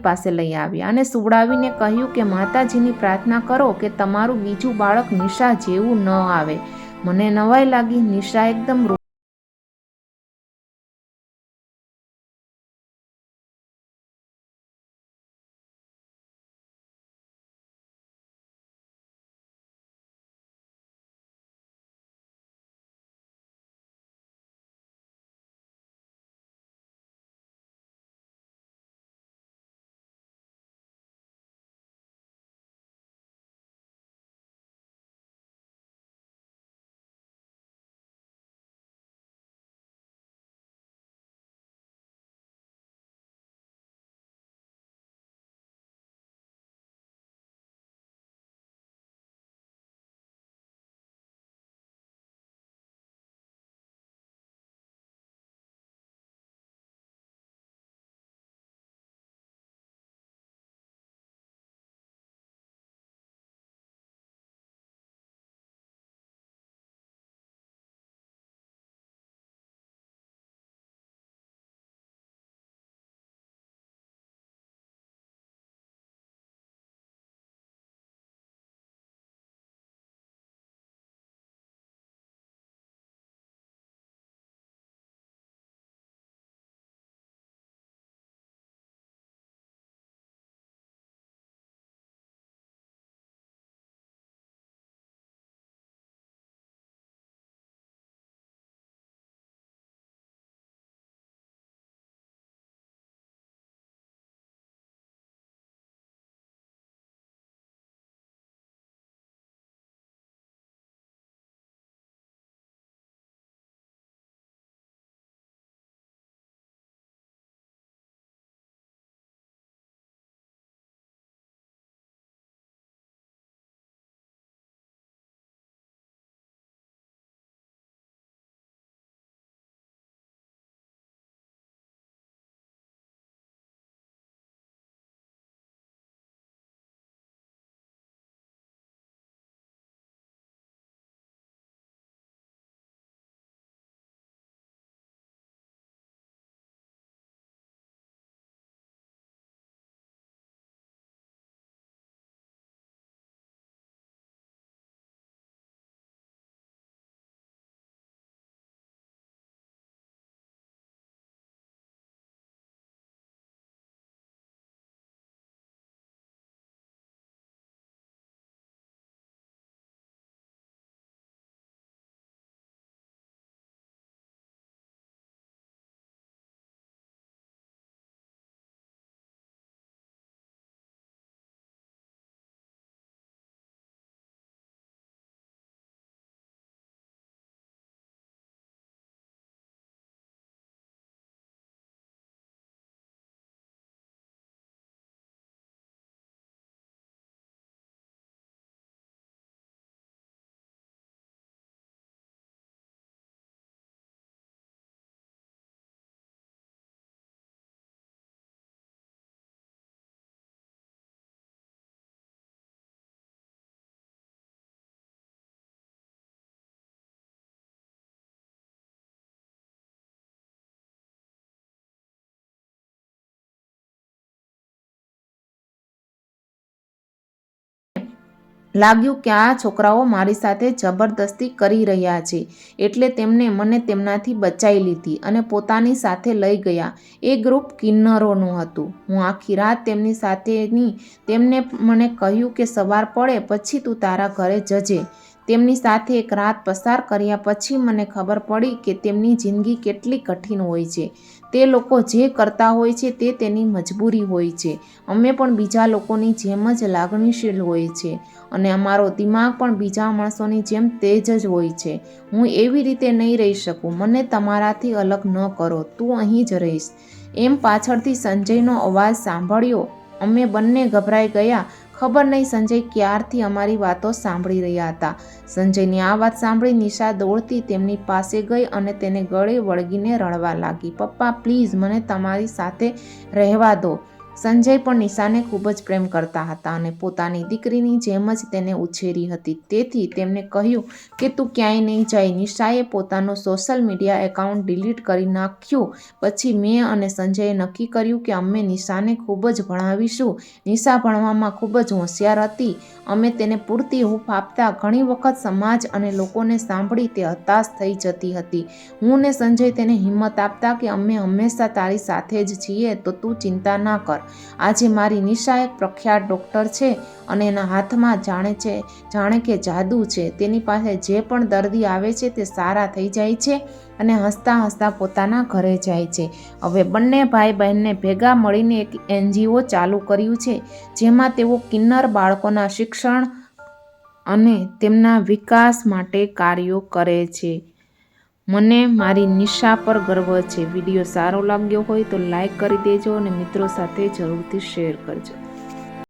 પાસે લઈ આવ્યા અને સુવડાવીને કહ્યું કે માતાજીની પ્રાર્થના કરો કે તમારું બીજું બાળક નિશા જેવું ન આવે. મને નવાઈ લાગી. નિશા એકદમ લાગ્યું કે આ છોકરાઓ મારી સાથે જબરદસ્તી કરી રહ્યા છે, એટલે તેમને મને તેમનાથી બચાવી લીધી અને પોતાની સાથે લઈ ગયા. એ ગ્રુપ કિન્નરોનું હતું. હું આખી રાત તેમની સાથેની. તેમને મને કહ્યું કે સવાર પડે પછી તું તારા ઘરે જજે. તેમની સાથે એક રાત પસાર કર્યા પછી મને ખબર પડી કે તેમની જિંદગી કેટલી કઠિન હોય છે. તે લોકો જે કરતા હોય છે તે તેની મજબૂરી હોય છે. અમે પણ બીજા લોકોની જેમ જ લાગણીશીલ હોય છે અને અમારો દિમાગ પણ બીજા માણસોની જેમ તેજ જ હોય છે. હું એવી રીતે નહીં રહી શકું. મને તમારાથી અલગ ન કરો. તું અહીં જ રહીશ. એમ પાછળથી સંજયનો અવાજ સાંભળ્યો. અમે બંને ગભરાઈ ગયા. ખબર નહીં સંજય ક્યારથી અમારી વાતો સાંભળી રહ્યા હતા. સંજયની આ વાત સાંભળી નિશા દોડતી તેમની પાસે ગઈ અને તેને ગળે વળગીને રડવા લાગી. પપ્પા પ્લીઝ મને તમારી સાથે રહેવા દો. સંજય પણ નિશાને ખૂબ જ પ્રેમ કરતા હતા અને પોતાની દીકરીની જેમ જ તેને ઉછેરી હતી. તેથી તેમને કહ્યું કે તું ક્યાંય નહીં જાય. નિશાએ પોતાનું સોશિયલ મીડિયા એકાઉન્ટ ડિલીટ કરી નાખ્યું. પછી મેં અને સંજયે નક્કી કર્યું કે અમે નિશાને ખૂબ જ ભણાવીશું. નિશા ભણવામાં ખૂબ જ હોશિયાર હતી. અમે તેને પૂરતી હૂંફ આપતા ઘણી વખત સમાજ અને લોકોને સાંભળી તે હતાશ થઈ જતી હતી. હું ને સંજય તેને હિંમત આપતા કે અમે હંમેશા તારી સાથે જ છીએ, તો તું ચિંતા ના કર. આજે મારી નિશા એક પ્રખ્યાત ડૉક્ટર છે અને એના હાથમાં જાણે કે જાદુ છે. તેની પાસે જે પણ દર્દી આવે છે તે સારા થઈ જાય છે અને હસતા હસતા પોતાના ઘરે જાય છે. હવે બંને ભાઈ બહેનને ભેગા મળીને એક NGO ચાલુ કર્યું છે, જેમાં તેઓ કિન્નર બાળકોના શિક્ષણ અને તેમના વિકાસ માટે કાર્યો કરે છે. મને મારી નિશા પર ગર્વ છે. વિડીયો સારો લાગ્યો હોય તો લાઈક કરી દેજો અને મિત્રો સાથે જરૂરથી શેર કરજો.